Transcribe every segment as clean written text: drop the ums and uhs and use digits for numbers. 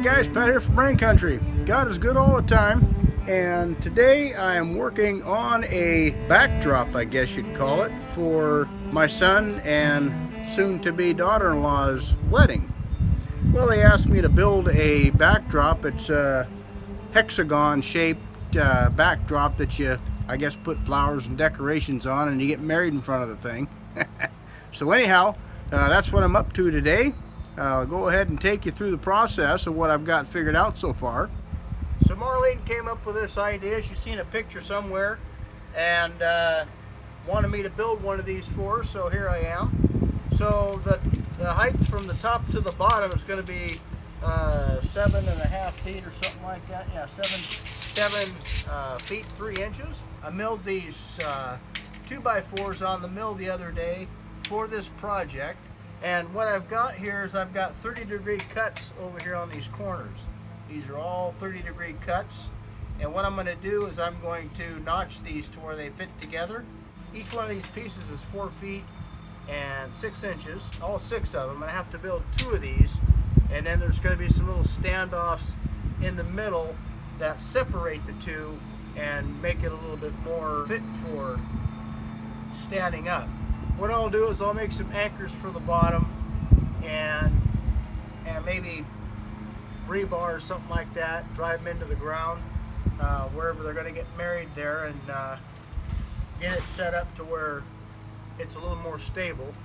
guys, Pat here from Rain Country. God is good all the time, and today I am working on a backdrop, I guess you'd call it, for my son and soon-to-be daughter-in-law's wedding. Well, they asked me to build a backdrop. It's a hexagon-shaped backdrop that you, I guess, put flowers and decorations on, and you get married in front of the thing. So anyhow, that's what I'm up to today. I'll go ahead and take you through the process of what I've got figured out so far. So Marlene came up with this idea. She's seen a picture somewhere and wanted me to build one of these for her, so here I am. So the height from the top to the bottom is going to be 7.5 feet or something like that. Yeah, 7 feet 3 inches. I milled these 2x4s on the mill the other day for this project. And what I've got here is I've got 30-degree cuts over here on these corners. These are all 30-degree cuts. And what I'm going to do is I'm going to notch these to where they fit together. Each one of these pieces is 4 feet and 6 inches, all 6 of them. I have to build 2 of these. And then there's going to be some little standoffs in the middle that separate the two and make it a little bit more fit for standing up. What I'll do is I'll make some anchors for the bottom and maybe rebar or something like that, drive them into the ground wherever they're going to get married there, and get it set up to where it's a little more stable.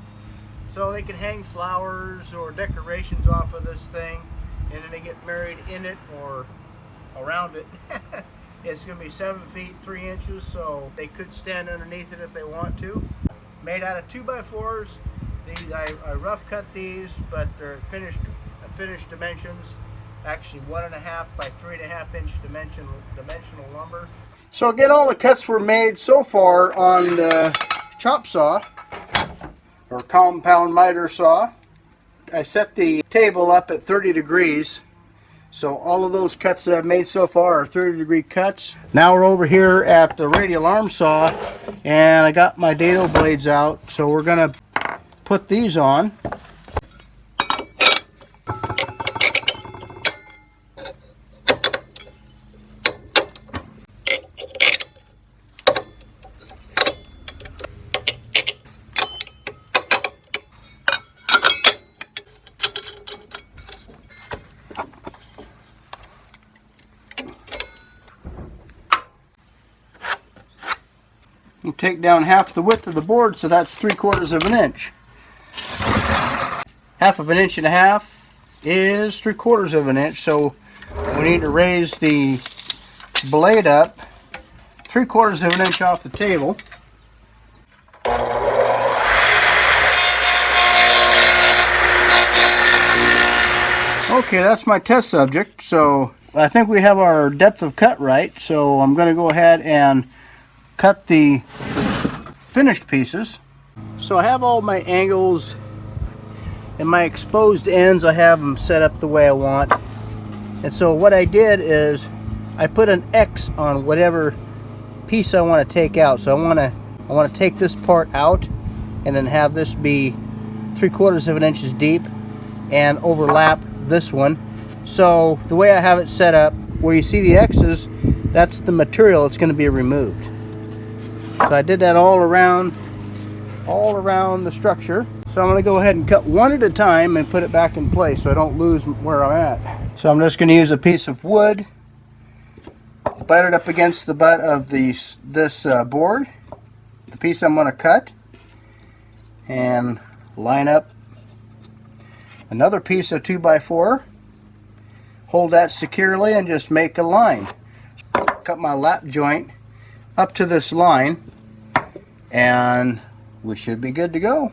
So they can hang flowers or decorations off of this thing, and then they get married in it or around it. It's going to be 7 feet 3 inches, so they could stand underneath it if they want to. Made out of 2x4s. These I rough cut these, but they're finished dimensions. Actually 1.5 by 3.5 inch dimensional lumber. So again, all the cuts were made so far on the chop saw or compound miter saw. I set the table up at 30 degrees. So all of those cuts that I've made so far are 30-degree cuts. Now we're over here at the radial arm saw, and I got my dado blades out, so we're going to put these on. We'll take down half the width of the board, so that's 3/4 of an inch. 1/2 inch and a half is 3/4 of an inch, so we need to raise the blade up 3/4 of an inch off the table. Okay, that's my test subject, so I think we have our depth of cut right, so I'm going to go ahead and cut the finished pieces. So I have all my angles and my exposed ends. I have them set up the way I want. And so what I did is I put an X on whatever piece I want to take out. So I want to take this part out and then have this be 3/4 of an inch deep and overlap this one. So the way I have it set up, where you see the X's, that's the material that's going to be removed. So I did that all around the structure. So I'm going to go ahead and cut one at a time and put it back in place so I don't lose where I'm at. So I'm just going to use a piece of wood, butt it up against the butt of this board, the piece I'm going to cut, and line up another piece of 2x4, hold that securely, and just make a line. Cut my lap joint up to this line, and we should be good to go.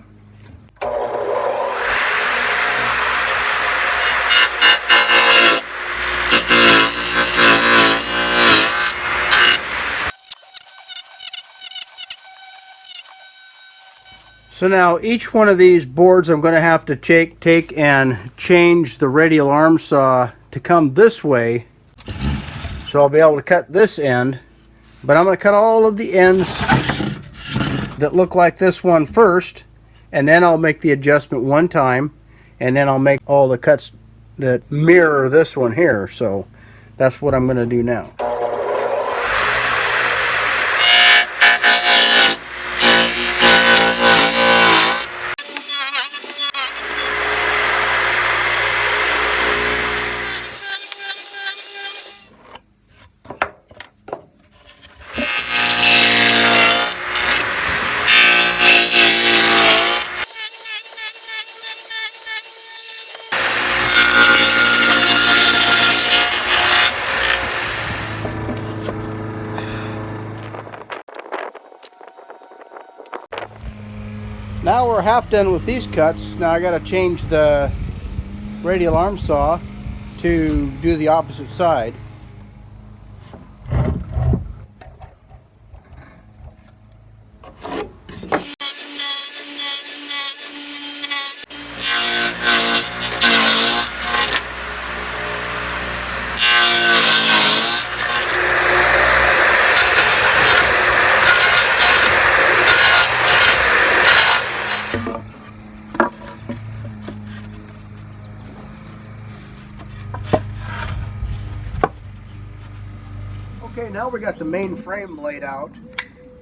So now each one of these boards I'm going to have to take and change the radial arm saw to come this way, so I'll be able to cut this end. But I'm going to cut all of the ends that look like this one first, and then I'll make the adjustment one time, and then I'll make all the cuts that mirror this one here. So that's what I'm going to do now. Now we're half done with these cuts. Now I got to change the radial arm saw to do the opposite side. Okay, now we got the main frame laid out,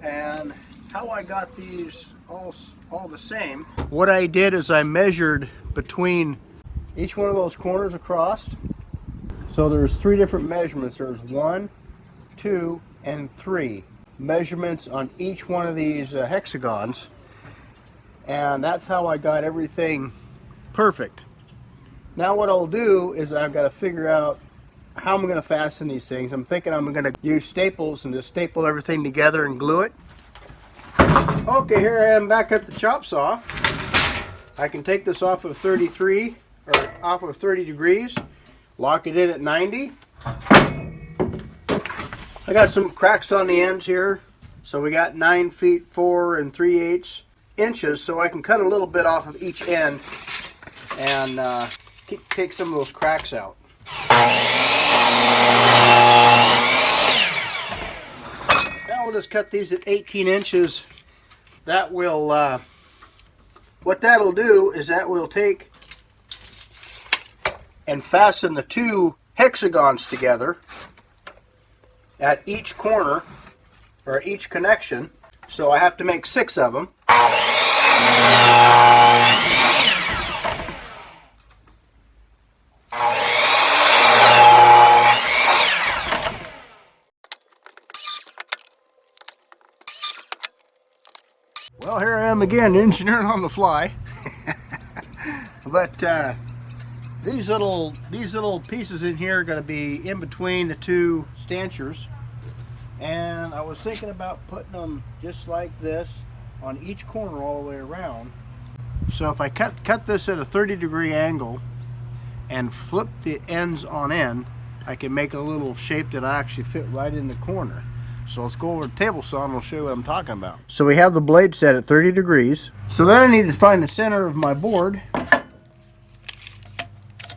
and how I got these all the same. What I did is I measured between each one of those corners across. So there's 3 different measurements. There's 1, 2, and 3 measurements on each one of these hexagons, and that's how I got everything perfect. Now what I'll do is I've got to figure out how I'm going to fasten these things. I'm thinking I'm going to use staples and just staple everything together and glue it. Okay, here I am back at the chop saw. I can take this off of 33 or off of 30 degrees, lock it in at 90. I got some cracks on the ends here, so we got 9 feet 4 3/8 inches, so I can cut a little bit off of each end and take some of those cracks out. Now we'll just cut these at 18 inches. That will, what that'll do is that will take and fasten the 2 hexagons together at each corner, or at each connection. So I have to make 6 of them. Well, here I am again, engineering on the fly. But these little pieces in here are going to be in between the 2 stanchions, and I was thinking about putting them just like this on each corner all the way around. So if I cut this at a 30-degree angle and flip the ends on end, I can make a little shape that I actually fit right in the corner. So let's go over to the table saw and we'll show you what I'm talking about. So we have the blade set at 30 degrees. So then I need to find the center of my board.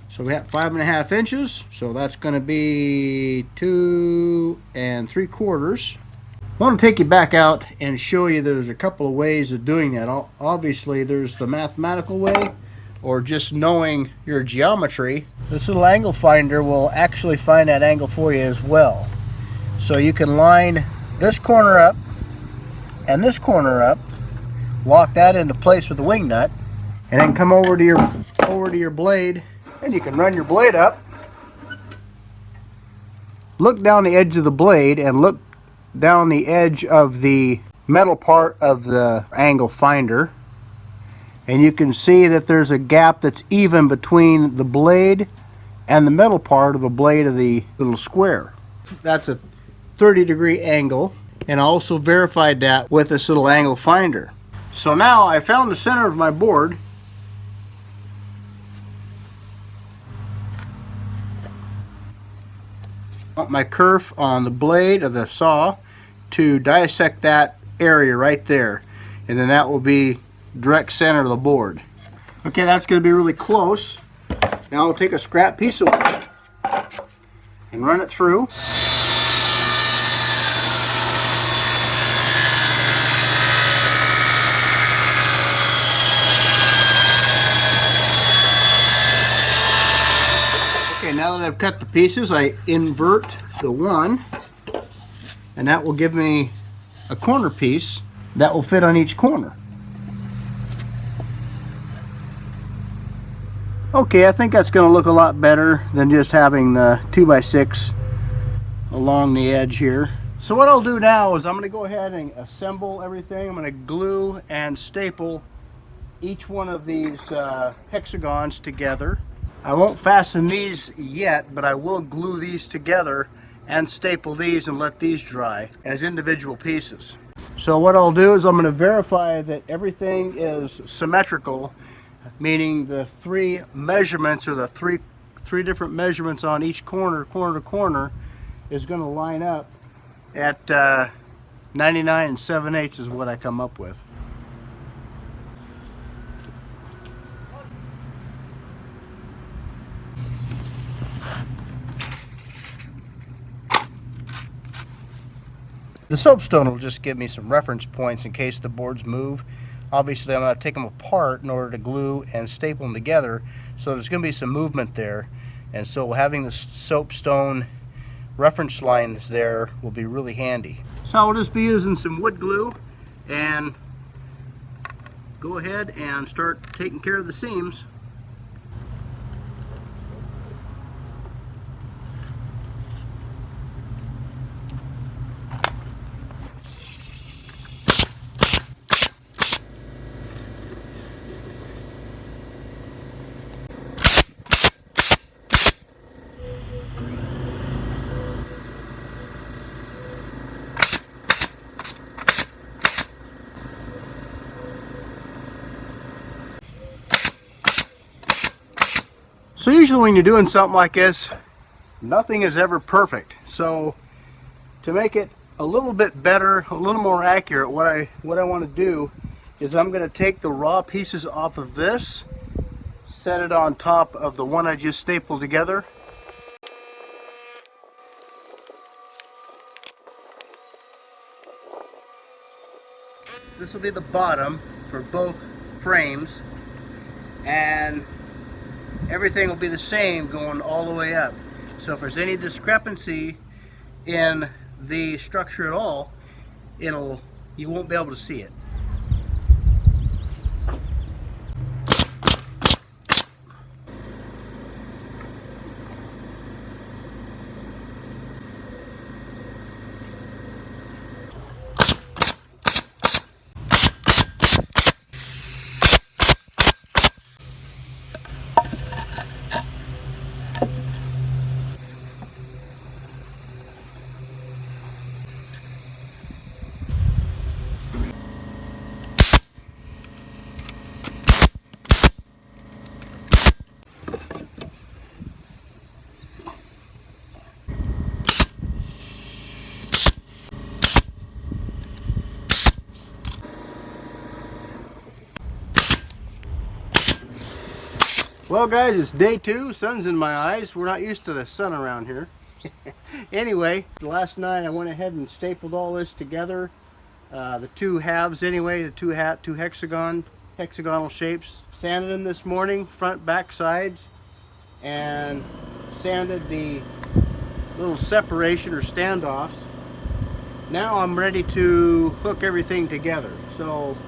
So we have 5.5 inches. So that's going to be 2 3/4. I want to take you back out and show you there's a couple of ways of doing that. Obviously there's the mathematical way, or just knowing your geometry. This little angle finder will actually find that angle for you as well. So you can line this corner up and this corner up, lock that into place with the wing nut, and then come over to your blade, and you can run your blade up, look down the edge of the blade, and look down the edge of the metal part of the angle finder, and you can see that there's a gap that's even between the blade and the metal part of the blade of the little square. That's a 30-degree angle, and I also verified that with this little angle finder. So now I found the center of my board. I want my kerf on the blade of the saw to dissect that area right there, and then that will be direct center of the board. Okay, that's going to be really close. Now I'll take a scrap piece of wood and run it through. I've cut the pieces, I invert the one, and that will give me a corner piece that will fit on each corner. Okay, I think that's going to look a lot better than just having the 2x6 along the edge here. So what I'll do now is I'm going to go ahead and assemble everything. I'm going to glue and staple each one of these hexagons together. I won't fasten these yet, but I will glue these together and staple these and let these dry as individual pieces. So what I'll do is I'm going to verify that everything is symmetrical, meaning the three measurements, or the three different measurements on each corner to corner, is going to line up at 99 7/8 is what I come up with. The soapstone will just give me some reference points in case the boards move. Obviously, I'm going to take them apart in order to glue and staple them together, so there's going to be some movement there. And so having the soapstone reference lines there will be really handy. So I'll just be using some wood glue and go ahead and start taking care of the seams. So usually when you're doing something like this, nothing is ever perfect. So to make it a little bit better, a little more accurate, what I want to do is I'm going to take the raw pieces off of this, set it on top of the one I just stapled together. This will be the bottom for both frames, and everything will be the same going all the way up. So if there's any discrepancy in the structure at all, you won't be able to see it. Well guys, it's day 2, sun's in my eyes. We're not used to the sun around here. Anyway, last night I went ahead and stapled all this together. The two halves anyway, the two hexagonal shapes. Sanded them this morning, front, back, sides, and sanded the little separation or standoffs. Now I'm ready to hook everything together. So,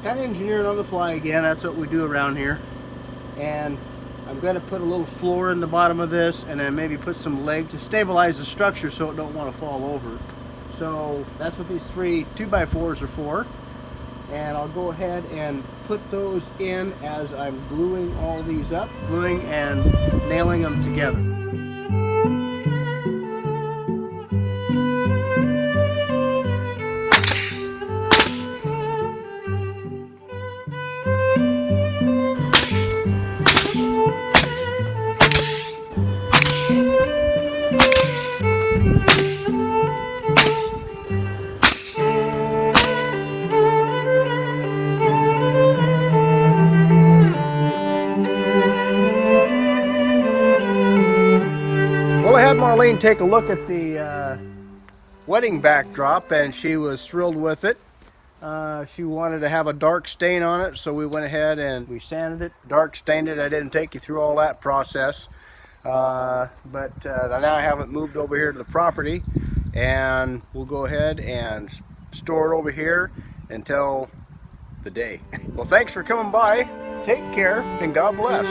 kind of engineering on the fly again, that's what we do around here. And I'm going to put a little floor in the bottom of this, and then maybe put some leg to stabilize the structure so it don't want to fall over. So that's what these 3 2x4s are for. And I'll go ahead and put those in as I'm gluing all these up, gluing and nailing them together. Marlene take a look at the wedding backdrop, and she was thrilled with it. She wanted to have a dark stain on it, so we went ahead and we sanded it, dark stained it. I didn't take you through all that process, but now I have it moved over here to the property, and we'll go ahead and store it over here until the day. Well, thanks for coming by. Take care, and God bless.